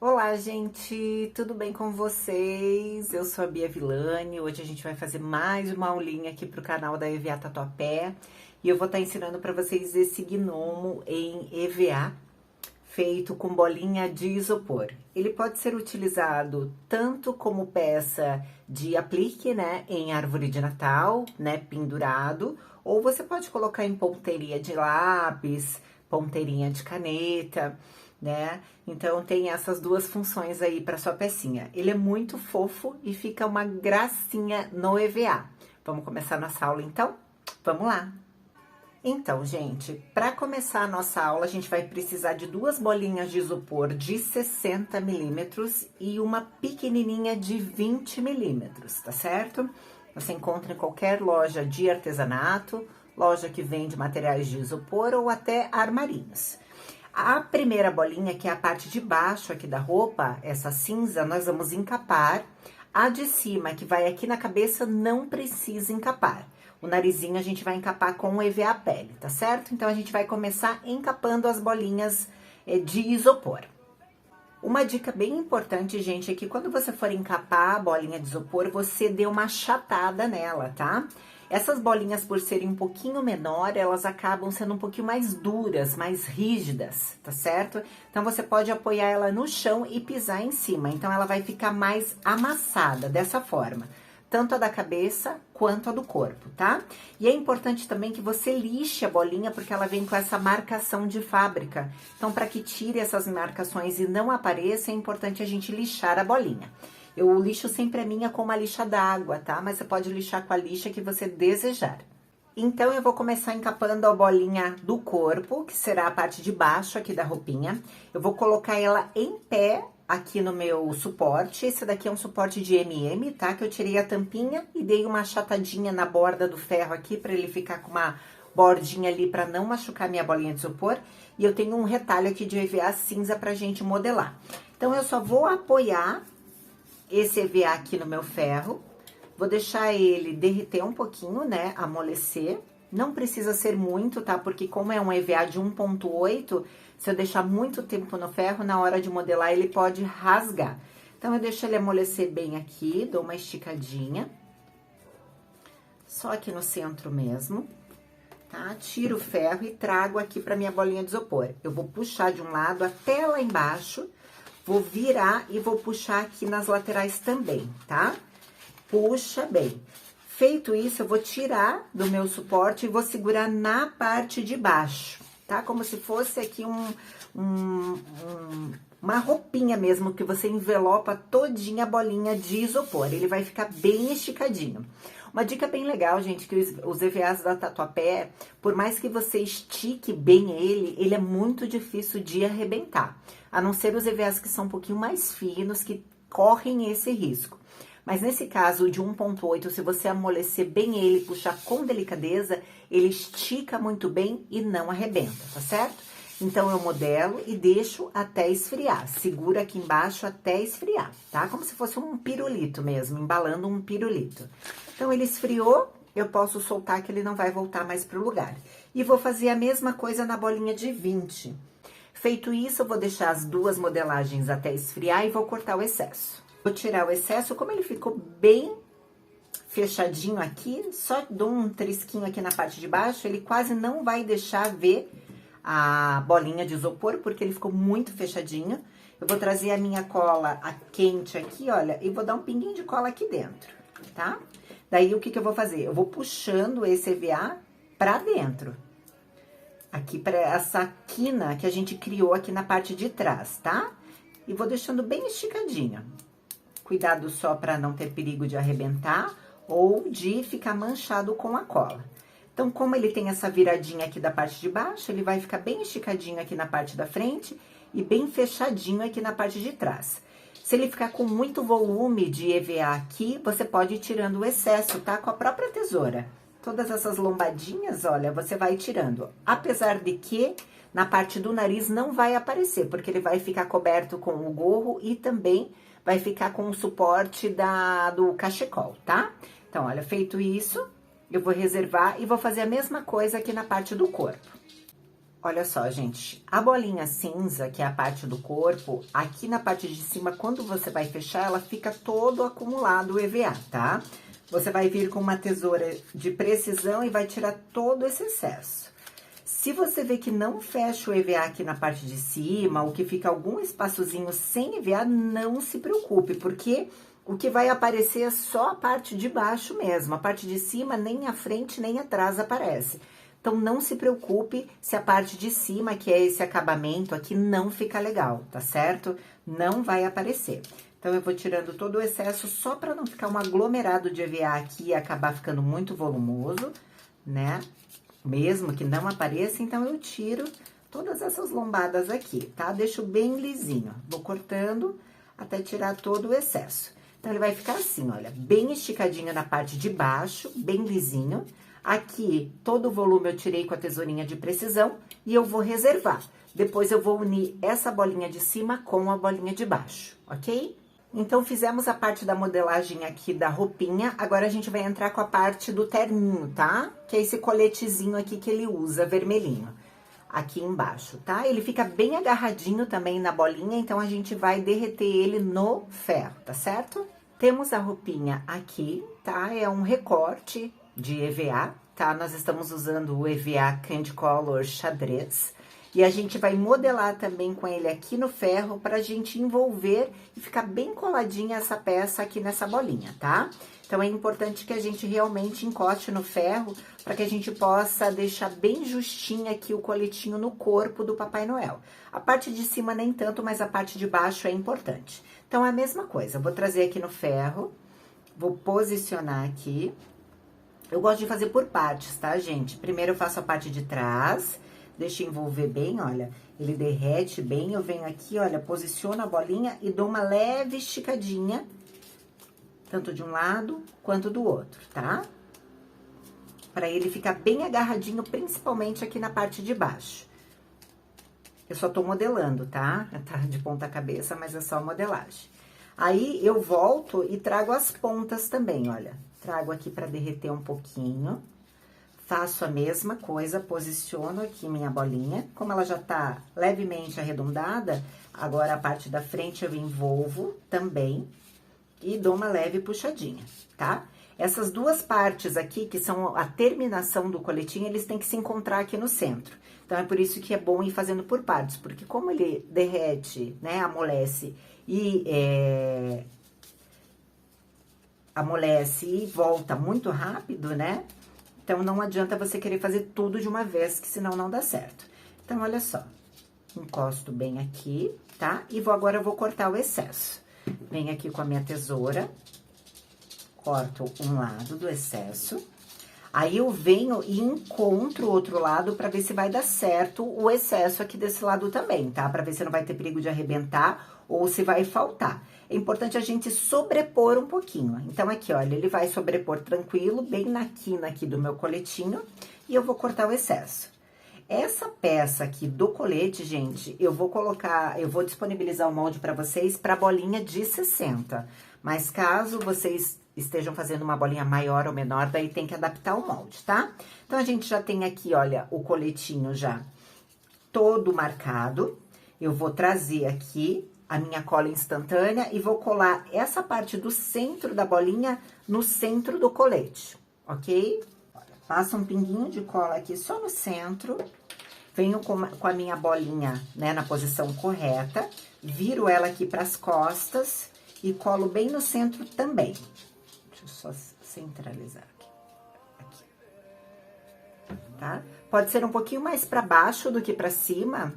Olá, gente, tudo bem com vocês? Eu sou a Bia Villani. Hoje a gente vai fazer mais uma aulinha aqui pro canal da EVA Tatuapé e eu vou estar ensinando para vocês esse gnomo em EVA feito com bolinha de isopor. Ele pode ser utilizado tanto como peça de aplique, né, em árvore de Natal, né, pendurado, ou você pode colocar em ponteirinha de lápis, ponteirinha de caneta, né? Então tem essas duas funções aí para sua pecinha. Ele é muito fofo e fica uma gracinha no EVA. Vamos começar nossa aula então? Vamos lá! Então, gente, para começar a nossa aula, a gente vai precisar de duas bolinhas de isopor de 60 milímetros e uma pequenininha de 20 milímetros, tá certo? Você encontra em qualquer loja de artesanato, loja que vende materiais de isopor ou até armarinhos. A primeira bolinha, que é a parte de baixo aqui da roupa, essa cinza, nós vamos encapar. A de cima, que vai aqui na cabeça, não precisa encapar. O narizinho a gente vai encapar com o EVA pele, tá certo? Então, a gente vai começar encapando as bolinhas de isopor. Uma dica bem importante, gente, é que quando você for encapar a bolinha de isopor, você dê uma achatada nela, tá? Essas bolinhas, por serem um pouquinho menor, elas acabam sendo um pouquinho mais duras, mais rígidas, tá certo? Então, você pode apoiar ela no chão e pisar em cima. Então, ela vai ficar mais amassada, dessa forma. Tanto a da cabeça, quanto a do corpo, tá? E é importante também que você lixe a bolinha, porque ela vem com essa marcação de fábrica. Então, para que tire essas marcações e não apareça, é importante a gente lixar a bolinha. Eu lixo sempre a minha com uma lixa d'água, tá? Mas você pode lixar com a lixa que você desejar. Então, eu vou começar encapando a bolinha do corpo, que será a parte de baixo aqui da roupinha. Eu vou colocar ela em pé aqui no meu suporte. Esse daqui é um suporte de MM, tá? Que eu tirei a tampinha e dei uma achatadinha na borda do ferro aqui, pra ele ficar com uma bordinha ali, pra não machucar minha bolinha de isopor. E eu tenho um retalho aqui de EVA cinza pra gente modelar. Então, eu só vou apoiar esse EVA aqui no meu ferro. Vou deixar ele derreter um pouquinho, né, amolecer. Não precisa ser muito, tá? Porque como é um EVA de 1.8, se eu deixar muito tempo no ferro, na hora de modelar, ele pode rasgar. Então, eu deixo ele amolecer bem aqui, dou uma esticadinha. Só aqui no centro mesmo, tá? Tiro o ferro e trago aqui pra minha bolinha de isopor. Eu vou puxar de um lado até lá embaixo, vou virar e vou puxar aqui nas laterais também, tá? Puxa bem. Feito isso, eu vou tirar do meu suporte e vou segurar na parte de baixo, tá? Como se fosse aqui uma roupinha mesmo, que você envelopa todinha a bolinha de isopor. Ele vai ficar bem esticadinho. Uma dica bem legal, gente, que os EVAs da Tatuapé, por mais que você estique bem ele é muito difícil de arrebentar. A não ser os EVAs que são um pouquinho mais finos, que correm esse risco. Mas nesse caso de 1.8, se você amolecer bem ele, puxar com delicadeza, ele estica muito bem e não arrebenta, tá certo? Então, eu modelo e deixo até esfriar. Segura aqui embaixo até esfriar, tá? Como se fosse um pirulito mesmo, embalando um pirulito. Então, ele esfriou, eu posso soltar que ele não vai voltar mais pro lugar. E vou fazer a mesma coisa na bolinha de 20. Feito isso, eu vou deixar as duas modelagens até esfriar e vou cortar o excesso. Vou tirar o excesso, como ele ficou bem fechadinho aqui, só dou um trisquinho aqui na parte de baixo, ele quase não vai deixar ver a bolinha de isopor, porque ele ficou muito fechadinho. Eu vou trazer a minha cola quente aqui, olha, e vou dar um pinguinho de cola aqui dentro, tá? Daí, o que que eu vou fazer? Eu vou puxando esse EVA pra dentro. Aqui pra essa quina que a gente criou aqui na parte de trás, tá? E vou deixando bem esticadinho. Cuidado só para não ter perigo de arrebentar ou de ficar manchado com a cola. Então, como ele tem essa viradinha aqui da parte de baixo, ele vai ficar bem esticadinho aqui na parte da frente e bem fechadinho aqui na parte de trás. Se ele ficar com muito volume de EVA aqui, você pode ir tirando o excesso, tá? Com a própria tesoura. Todas essas lombadinhas, olha, você vai tirando. Apesar de que na parte do nariz não vai aparecer, porque ele vai ficar coberto com o gorro e também vai ficar com o suporte do cachecol, tá? Então, olha, feito isso, eu vou reservar e vou fazer a mesma coisa aqui na parte do corpo. Olha só, gente, a bolinha cinza, que é a parte do corpo, aqui na parte de cima, quando você vai fechar, ela fica todo acumulado o EVA, tá? Você vai vir com uma tesoura de precisão e vai tirar todo esse excesso. Se você vê que não fecha o EVA aqui na parte de cima, ou que fica algum espaçozinho sem EVA, não se preocupe, porque o que vai aparecer é só a parte de baixo mesmo. A parte de cima, nem a frente, nem atrás aparece. Então, não se preocupe se a parte de cima, que é esse acabamento aqui, não fica legal, tá certo? Não vai aparecer. Então, eu vou tirando todo o excesso só para não ficar um aglomerado de EVA aqui e acabar ficando muito volumoso, né? Mesmo que não apareça, então eu tiro todas essas lombadas aqui, tá? Deixo bem lisinho. Vou cortando até tirar todo o excesso. Então, ele vai ficar assim, olha, bem esticadinho na parte de baixo, bem lisinho. Aqui, todo o volume eu tirei com a tesourinha de precisão e eu vou reservar. Depois, eu vou unir essa bolinha de cima com a bolinha de baixo, ok? Então, fizemos a parte da modelagem aqui da roupinha, agora a gente vai entrar com a parte do terninho, tá? Que é esse coletezinho aqui que ele usa, vermelhinho, aqui embaixo, tá? Ele fica bem agarradinho também na bolinha, então a gente vai derreter ele no ferro, tá certo? Temos a roupinha aqui, tá? É um recorte de EVA, tá? Nós estamos usando o EVA Candy Color xadrez. E a gente vai modelar também com ele aqui no ferro pra gente envolver e ficar bem coladinha essa peça aqui nessa bolinha, tá? Então, é importante que a gente realmente encoste no ferro para que a gente possa deixar bem justinho aqui o coletinho no corpo do Papai Noel. A parte de cima nem tanto, mas a parte de baixo é importante. Então, é a mesma coisa. Eu vou trazer aqui no ferro, vou posicionar aqui. Eu gosto de fazer por partes, tá, gente? Primeiro eu faço a parte de trás. Deixa envolver bem, olha, ele derrete bem, eu venho aqui, olha, posiciono a bolinha e dou uma leve esticadinha, tanto de um lado quanto do outro, tá? Pra ele ficar bem agarradinho, principalmente aqui na parte de baixo. Eu só tô modelando, tá? Tá de ponta cabeça, mas é só modelagem. Aí, eu volto e trago as pontas também, olha. Trago aqui pra derreter um pouquinho. Faço a mesma coisa, posiciono aqui minha bolinha. Como ela já tá levemente arredondada, agora a parte da frente eu envolvo também e dou uma leve puxadinha, tá? Essas duas partes aqui, que são a terminação do coletinho, eles têm que se encontrar aqui no centro. Então, é por isso que é bom ir fazendo por partes, porque como ele derrete, né, amolece e volta muito rápido, né? Então, não adianta você querer fazer tudo de uma vez, que senão não dá certo. Então, olha só. Encosto bem aqui, tá? E agora eu vou cortar o excesso. Venho aqui com a minha tesoura. Corto um lado do excesso. Aí, eu venho e encontro o outro lado pra ver se vai dar certo o excesso aqui desse lado também, tá? Pra ver se não vai ter perigo de arrebentar ou se vai faltar. É importante a gente sobrepor um pouquinho. Então, aqui, olha, ele vai sobrepor tranquilo, bem na quina aqui do meu coletinho, e eu vou cortar o excesso. Essa peça aqui do colete, gente, eu vou disponibilizar o molde pra vocês pra bolinha de 60. Mas caso vocês estejam fazendo uma bolinha maior ou menor, daí tem que adaptar o molde, tá? Então, a gente já tem aqui, olha, o coletinho já todo marcado. Eu vou trazer aqui a minha cola instantânea e vou colar essa parte do centro da bolinha no centro do colete, ok? Passo um pinguinho de cola aqui só no centro, venho com a minha bolinha, né, na posição correta, viro ela aqui pras costas e colo bem no centro também. Deixa eu só centralizar aqui. Tá? Pode ser um pouquinho mais pra baixo do que pra cima,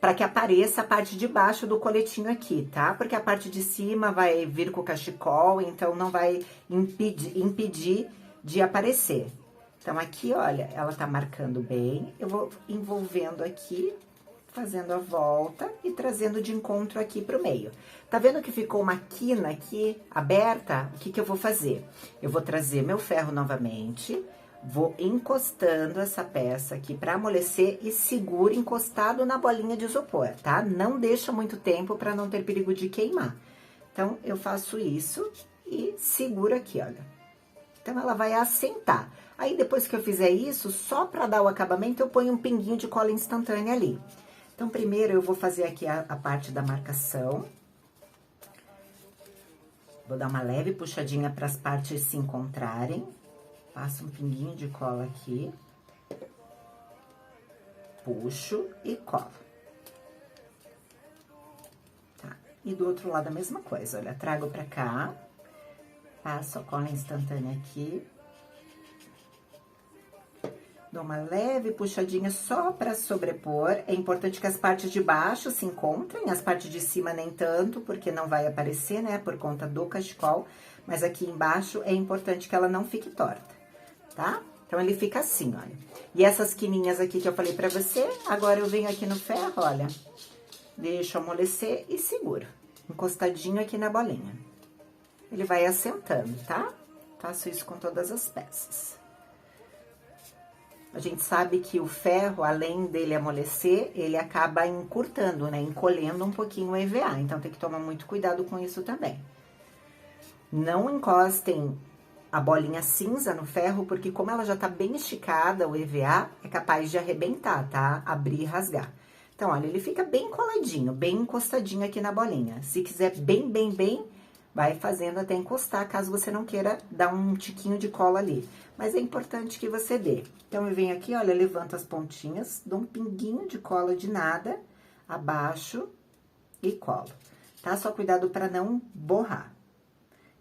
para que apareça a parte de baixo do coletinho aqui, tá? Porque a parte de cima vai vir com o cachecol, então não vai impedir de aparecer. Então, aqui, olha, ela tá marcando bem. Eu vou envolvendo aqui, fazendo a volta e trazendo de encontro aqui pro meio. Tá vendo que ficou uma quina aqui aberta? O que que eu vou fazer? Eu vou trazer meu ferro novamente. Vou encostando essa peça aqui pra amolecer e seguro encostado na bolinha de isopor, tá? Não deixa muito tempo pra não ter perigo de queimar. Então, eu faço isso e seguro aqui, olha. Então, ela vai assentar. Aí, depois que eu fizer isso, só para dar o acabamento, eu ponho um pinguinho de cola instantânea ali. Então, primeiro eu vou fazer aqui a parte da marcação. Vou dar uma leve puxadinha para as partes se encontrarem. Passo um pinguinho de cola aqui. Puxo e colo. Tá. E do outro lado a mesma coisa, olha, trago pra cá. Passo a cola instantânea aqui. Dou uma leve puxadinha só pra sobrepor. É importante que as partes de baixo se encontrem, as partes de cima nem tanto, porque não vai aparecer, né, por conta do cachecol. Mas aqui embaixo é importante que ela não fique torta, tá? Então, ele fica assim, olha. E essas quininhas aqui que eu falei pra você, agora eu venho aqui no ferro, olha. Deixo amolecer e seguro. Encostadinho aqui na bolinha. Ele vai assentando, tá? Faço isso com todas as peças. A gente sabe que o ferro, além dele amolecer, ele acaba encurtando, né? Encolhendo um pouquinho o EVA. Então, tem que tomar muito cuidado com isso também. Não encostem a bolinha cinza no ferro, porque como ela já tá bem esticada, o EVA é capaz de arrebentar, tá? Abrir e rasgar. Então, olha, ele fica bem coladinho, bem encostadinho aqui na bolinha. Se quiser bem, vai fazendo até encostar, caso você não queira dar um tiquinho de cola ali. Mas é importante que você dê. Então, eu venho aqui, olha, levanto as pontinhas, dou um pinguinho de cola de nada, abaixo e colo, tá? Só cuidado para não borrar.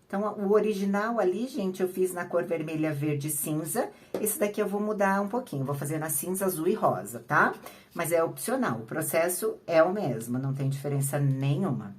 Então, o original ali, gente, eu fiz na cor vermelha, verde e cinza. Esse daqui eu vou mudar um pouquinho, vou fazer na cinza, azul e rosa, tá? Mas é opcional, o processo é o mesmo, não tem diferença nenhuma.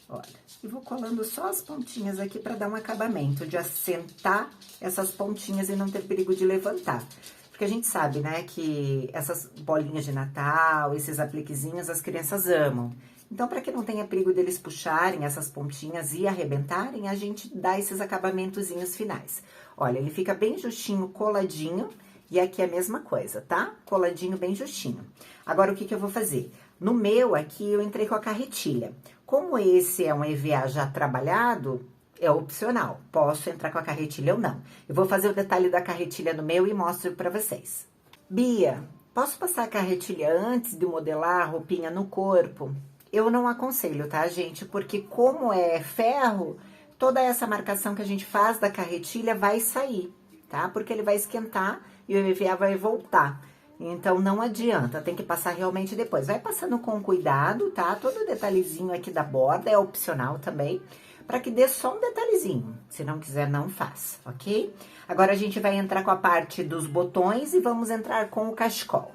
Olha, e vou colando só as pontinhas aqui pra dar um acabamento, de assentar essas pontinhas e não ter perigo de levantar. Porque a gente sabe, né, que essas bolinhas de Natal, esses apliquezinhos, as crianças amam. Então, para que não tenha perigo deles puxarem essas pontinhas e arrebentarem, a gente dá esses acabamentozinhos finais. Olha, ele fica bem justinho, coladinho, e aqui é a mesma coisa, tá? Coladinho, bem justinho. Agora, o que eu vou fazer? No meu aqui, eu entrei com a carretilha. Como esse é um EVA já trabalhado, é opcional. Posso entrar com a carretilha ou não. Eu vou fazer o detalhe da carretilha no meu e mostro pra vocês. Bia, posso passar a carretilha antes de modelar a roupinha no corpo? Eu não aconselho, tá, gente? Porque como é ferro, toda essa marcação que a gente faz da carretilha vai sair, tá? Porque ele vai esquentar e o EVA vai voltar. Então, não adianta, tem que passar realmente depois. Vai passando com cuidado, tá? Todo detalhezinho aqui da borda é opcional também, para que dê só um detalhezinho. Se não quiser, não faz, ok? Agora, a gente vai entrar com a parte dos botões e vamos entrar com o cachecol.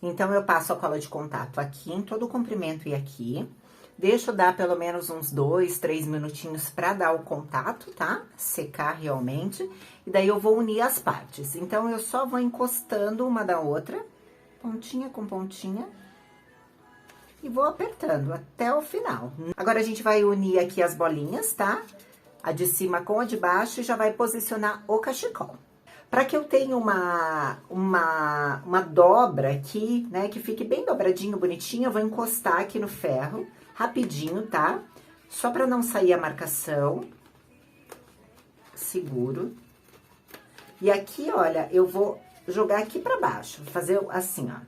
Então, eu passo a cola de contato aqui, em todo o comprimento e aqui. Deixo dar pelo menos uns 2, 3 minutinhos pra dar o contato, tá? Secar realmente. E daí, eu vou unir as partes. Então, eu só vou encostando uma da outra, pontinha com pontinha. E vou apertando até o final. Agora, a gente vai unir aqui as bolinhas, tá? A de cima com a de baixo e já vai posicionar o cachecol. Para que eu tenha uma dobra aqui, né, que fique bem dobradinho, bonitinho, eu vou encostar aqui no ferro, rapidinho, tá? Só para não sair a marcação. Seguro. E aqui, olha, eu vou jogar aqui para baixo, fazer assim, ó.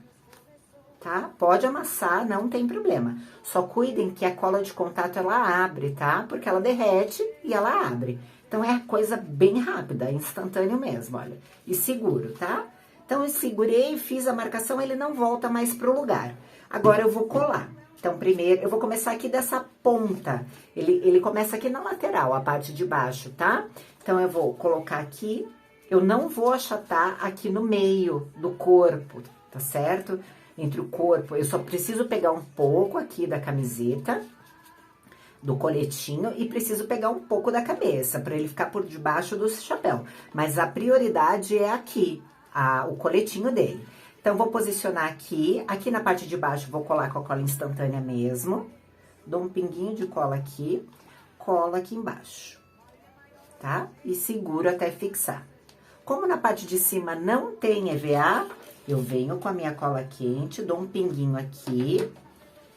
Tá? Pode amassar, não tem problema. Só cuidem que a cola de contato, ela abre, tá? Porque ela derrete e ela abre. Então, é coisa bem rápida, é instantâneo mesmo, olha. E seguro, tá? Então, eu segurei, fiz a marcação, ele não volta mais pro lugar. Agora, eu vou colar. Então, primeiro, eu vou começar aqui dessa ponta. Ele começa aqui na lateral, a parte de baixo, tá? Então, eu vou colocar aqui. Eu não vou achatar aqui no meio do corpo, tá certo? Entre o corpo, eu só preciso pegar um pouco aqui da camiseta, do coletinho, e preciso pegar um pouco da cabeça, para ele ficar por debaixo do chapéu. Mas a prioridade é aqui, o coletinho dele. Então, vou posicionar aqui na parte de baixo, vou colar com a cola instantânea mesmo. Dou um pinguinho de cola aqui, colo aqui embaixo, tá? E seguro até fixar. Como na parte de cima não tem EVA, eu venho com a minha cola quente, dou um pinguinho aqui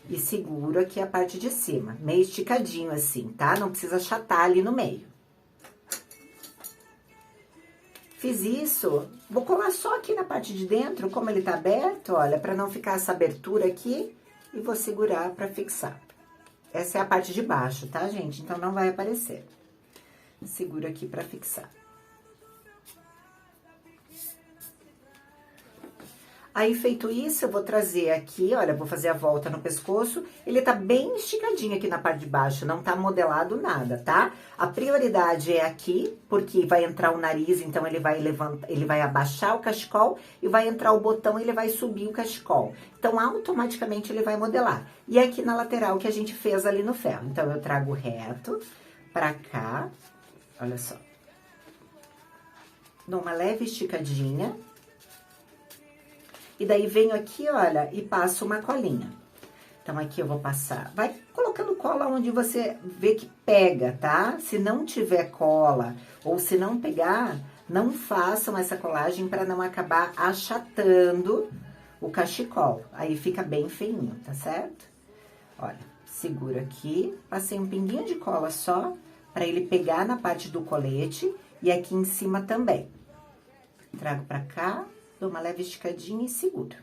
e seguro aqui a parte de cima, meio esticadinho assim, tá? Não precisa achatar ali no meio. Fiz isso, vou colar só aqui na parte de dentro, como ele tá aberto, olha, pra não ficar essa abertura aqui, e vou segurar pra fixar. Essa é a parte de baixo, tá, gente? Então, não vai aparecer. Seguro aqui pra fixar. Aí, feito isso, eu vou trazer aqui, olha, vou fazer a volta no pescoço. Ele tá bem esticadinho aqui na parte de baixo, não tá modelado nada, tá? A prioridade é aqui, porque vai entrar o nariz, então ele vai levantar, ele vai abaixar o cachecol e vai entrar o botão e ele vai subir o cachecol. Então, automaticamente ele vai modelar. E aqui na lateral que a gente fez ali no ferro. Então, eu trago reto pra cá, olha só. Dou uma leve esticadinha. E daí, venho aqui, olha, e passo uma colinha. Então, aqui eu vou passar. Vai colocando cola onde você vê que pega, tá? Se não tiver cola ou se não pegar, não façam essa colagem para não acabar achatando o cachecol. Aí, fica bem feinho, tá certo? Olha, seguro aqui. Passei um pinguinho de cola só, para ele pegar na parte do colete e aqui em cima também. Trago pra cá. Dou uma leve esticadinha e seguro.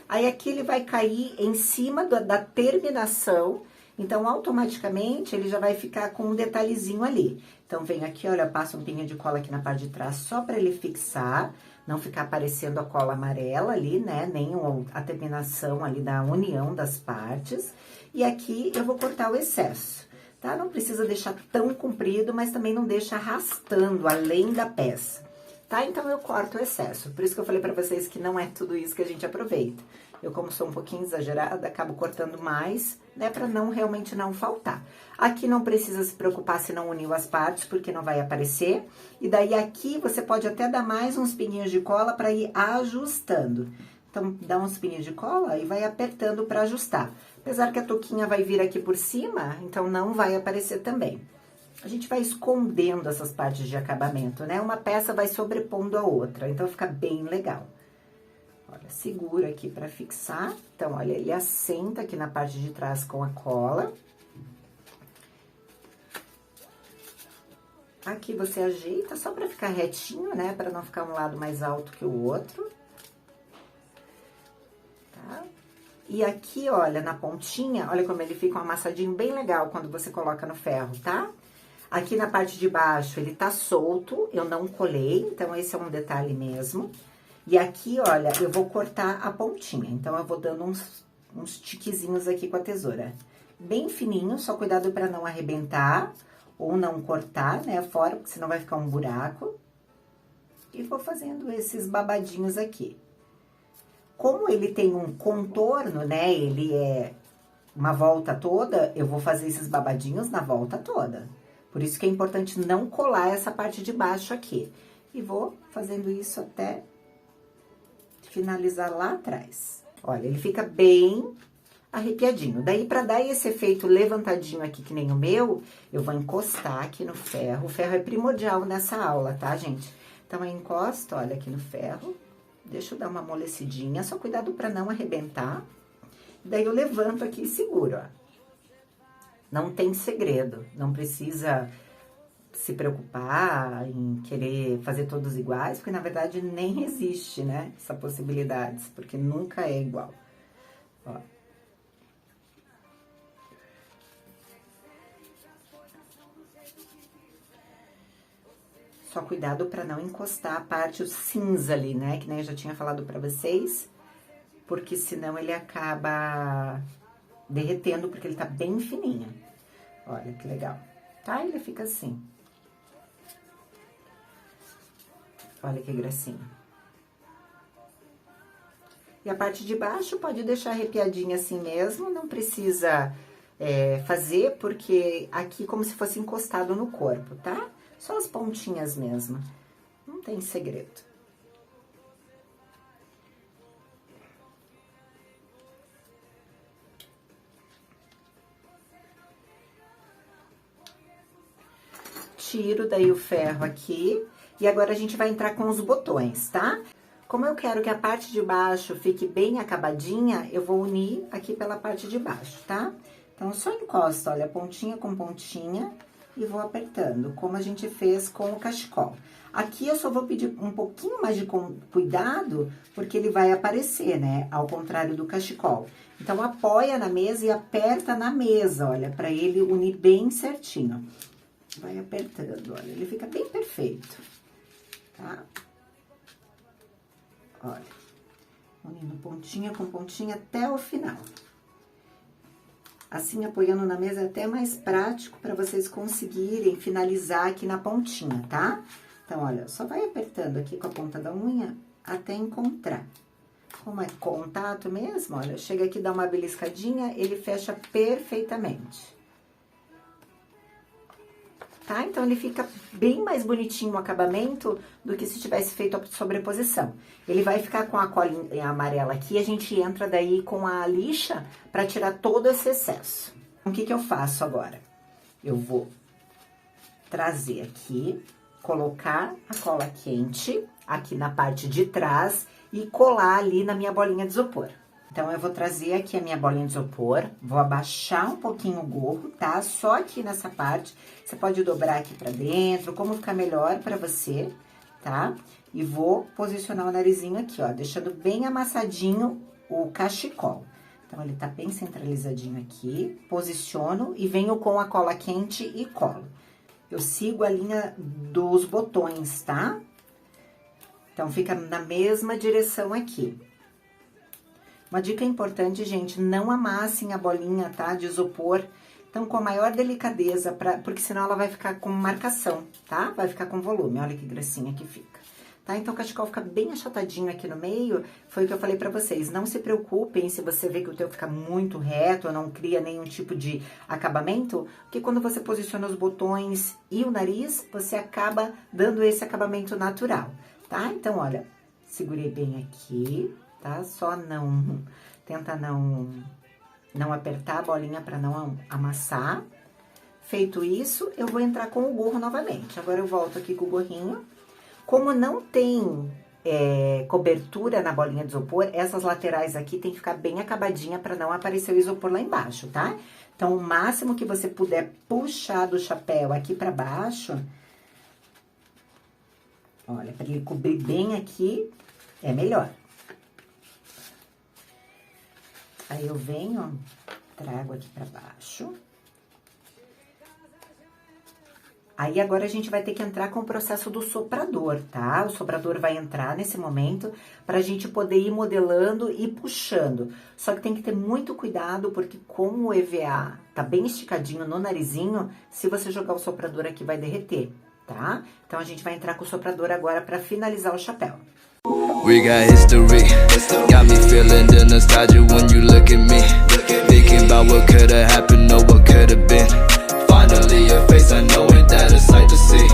Aí, aqui ele vai cair em cima da terminação. Então, automaticamente, ele já vai ficar com um detalhezinho ali. Então, venho aqui, olha, passo um pinho de cola aqui na parte de trás, só pra ele fixar. Não ficar aparecendo a cola amarela ali, né? Nem a terminação ali da união das partes. E aqui, eu vou cortar o excesso, tá? Não precisa deixar tão comprido, mas também não deixa arrastando além da peça. Tá? Então, eu corto o excesso. Por isso que eu falei pra vocês que não é tudo isso que a gente aproveita. Eu, como sou um pouquinho exagerada, acabo cortando mais, né? Pra realmente não faltar. Aqui não precisa se preocupar se não uniu as partes, porque não vai aparecer. E daí, aqui, você pode até dar mais uns pinguinhos de cola pra ir ajustando. Então, dá uns pinguinhos de cola e vai apertando pra ajustar. Apesar que a touquinha vai vir aqui por cima, então não vai aparecer também. A gente vai escondendo essas partes de acabamento, né? Uma peça vai sobrepondo a outra, então fica bem legal. Olha, segura aqui pra fixar. Então, olha, ele assenta aqui na parte de trás com a cola. Aqui você ajeita só pra ficar retinho, né? Pra não ficar um lado mais alto que o outro. Tá? E aqui, olha, na pontinha, olha como ele fica um amassadinho bem legal quando você coloca no ferro, tá? Aqui na parte de baixo, ele tá solto, eu não colei, então esse é um detalhe mesmo. E aqui, olha, eu vou cortar a pontinha, então eu vou dando uns tiquezinhos aqui com a tesoura. Bem fininho, só cuidado pra não arrebentar ou não cortar, né, fora, porque senão vai ficar um buraco. E vou fazendo esses babadinhos aqui. Como ele tem um contorno, né, ele é uma volta toda, eu vou fazer esses babadinhos na volta toda. Por isso que é importante não colar essa parte de baixo aqui. E vou fazendo isso até finalizar lá atrás. Olha, ele fica bem arrepiadinho. Daí, pra dar esse efeito levantadinho aqui, que nem o meu, eu vou encostar aqui no ferro. O ferro é primordial nessa aula, tá, gente? Então, eu encosto, olha, aqui no ferro. Deixa eu dar uma amolecidinha, só cuidado pra não arrebentar. Daí, eu levanto aqui e seguro, ó. Não tem segredo, não precisa se preocupar em querer fazer todos iguais, porque na verdade nem existe, né, essa possibilidade, porque nunca é igual. Ó. Só cuidado para não encostar a parte cinza ali, né, que nem eu já tinha falado para vocês, porque senão ele acaba derretendo, porque ele tá bem fininho. Olha que legal, tá? Ele fica assim. Olha que gracinha. E a parte de baixo pode deixar arrepiadinha assim mesmo, não precisa fazer, porque aqui como se fosse encostado no corpo, tá? Só as pontinhas mesmo, não tem segredo. Tiro daí o ferro aqui, e agora a gente vai entrar com os botões, tá? Como eu quero que a parte de baixo fique bem acabadinha, eu vou unir aqui pela parte de baixo, tá? Então, só encosta, olha, pontinha com pontinha, e vou apertando, como a gente fez com o cachecol. Aqui eu só vou pedir um pouquinho mais de cuidado, porque ele vai aparecer, né? Ao contrário do cachecol. Então, apoia na mesa e aperta na mesa, olha, pra ele unir bem certinho. Vai apertando, olha, ele fica bem perfeito, tá? Olha, unindo pontinha com pontinha até o final. Assim, apoiando na mesa é até mais prático para vocês conseguirem finalizar aqui na pontinha, tá? Então, olha, só vai apertando aqui com a ponta da unha até encontrar. Como é contato mesmo, olha, chega aqui, dá uma beliscadinha, ele fecha perfeitamente. Tá? Então, ele fica bem mais bonitinho o acabamento do que se tivesse feito a sobreposição. Ele vai ficar com a colinha amarela aqui, a gente entra daí com a lixa para tirar todo esse excesso. O que que eu faço agora? Eu vou trazer aqui, colocar a cola quente aqui na parte de trás e colar ali na minha bolinha de isopor. Então, eu vou trazer aqui a minha bolinha de isopor, vou abaixar um pouquinho o gorro, tá? Só aqui nessa parte, você pode dobrar aqui pra dentro, como ficar melhor pra você, tá? E vou posicionar o narizinho aqui, ó, deixando bem amassadinho o cachecol. Então, ele tá bem centralizadinho aqui, posiciono e venho com a cola quente e colo. Eu sigo a linha dos botões, tá? Então, fica na mesma direção aqui. Uma dica importante, gente, não amassem a bolinha, tá, de isopor. Então, com a maior delicadeza, porque senão ela vai ficar com marcação, tá? Vai ficar com volume, olha que gracinha que fica. Tá? Então, o cachecol fica bem achatadinho aqui no meio, foi o que eu falei pra vocês. Não se preocupem se você vê que o teu fica muito reto, ou não cria nenhum tipo de acabamento, porque quando você posiciona os botões e o nariz, você acaba dando esse acabamento natural, tá? Então, olha, segurei bem aqui, tá? Só tenta não apertar a bolinha pra não amassar. Feito isso, eu vou entrar com o gorro novamente. Agora, eu volto aqui com o gorrinho. Como não tem cobertura na bolinha de isopor, essas laterais aqui tem que ficar bem acabadinha pra não aparecer o isopor lá embaixo, tá? Então, o máximo que você puder puxar do chapéu aqui pra baixo, olha, pra ele cobrir bem aqui, é melhor. Aí, eu venho, trago aqui pra baixo. Aí, agora, a gente vai ter que entrar com o processo do soprador, tá? O soprador vai entrar nesse momento pra gente poder ir modelando e puxando. Só que tem que ter muito cuidado, porque como o EVA tá bem esticadinho no narizinho, se você jogar o soprador aqui, vai derreter, tá? Então, a gente vai entrar com o soprador agora pra finalizar o chapéu. We got history, got me feeling the nostalgia when you look at me. Thinking about what could've happened or what could've been. Finally your face, I know ain't that a sight to see.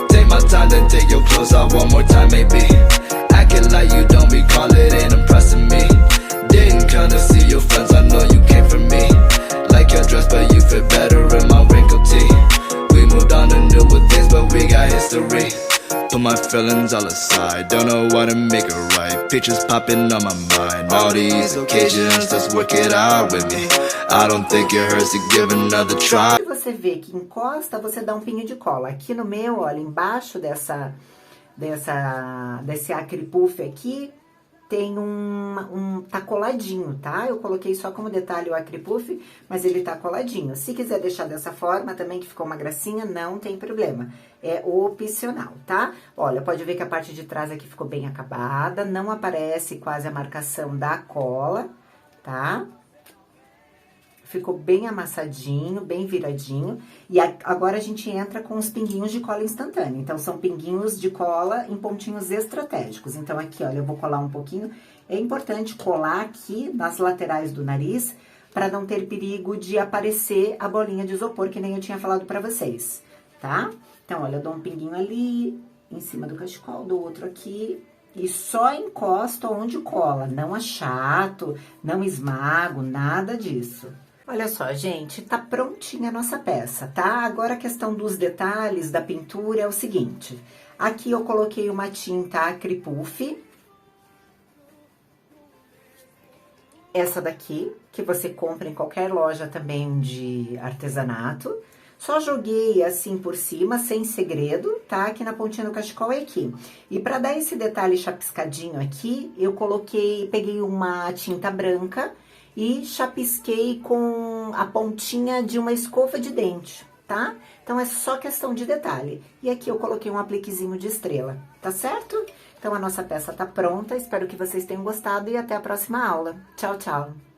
Take my time, then take your clothes off one more time maybe. Acting like you don't recall it, ain't impressing me. Didn't come to see your friends, I know you came for me. Like your dress, but you fit better in my wrinkled tee. We moved on to newer things, but we got history. Put my feelings all aside, don't know what to make it right. Pictures popping on my mind, all these occasions, let's work it out with me. I don't think it hurts to give another try. Se você vê que encosta, você dá um pinho de cola. Aqui no meu, olha, embaixo desse acre puff aqui, tem tá coladinho, tá? Eu coloquei só como detalhe o acre puff, mas ele tá coladinho. Se quiser deixar dessa forma também, que ficou uma gracinha, não tem problema. É opcional, tá? Olha, pode ver que a parte de trás aqui ficou bem acabada, não aparece quase a marcação da cola, tá? Ficou bem amassadinho, bem viradinho. E agora a gente entra com os pinguinhos de cola instantânea. Então, são pinguinhos de cola em pontinhos estratégicos. Então, aqui, olha, eu vou colar um pouquinho. É importante colar aqui nas laterais do nariz, para não ter perigo de aparecer a bolinha de isopor, que nem eu tinha falado pra vocês, tá? Então, olha, eu dou um pinguinho ali, em cima do cachecol, do outro aqui. E só encosto onde cola, não achato, não esmago, nada disso. Olha só, gente, tá prontinha a nossa peça, tá? Agora a questão dos detalhes da pintura é o seguinte. Aqui eu coloquei uma tinta acre puff. Essa daqui, que você compra em qualquer loja também de artesanato. Só joguei assim por cima, sem segredo, tá? Aqui na pontinha do cachecol e aqui. E pra dar esse detalhe chapiscadinho aqui, eu peguei uma tinta branca e chapisquei com a pontinha de uma escova de dente, tá? Então, é só questão de detalhe. E aqui eu coloquei um apliquezinho de estrela, tá certo? Então, a nossa peça tá pronta, espero que vocês tenham gostado e até a próxima aula. Tchau, tchau!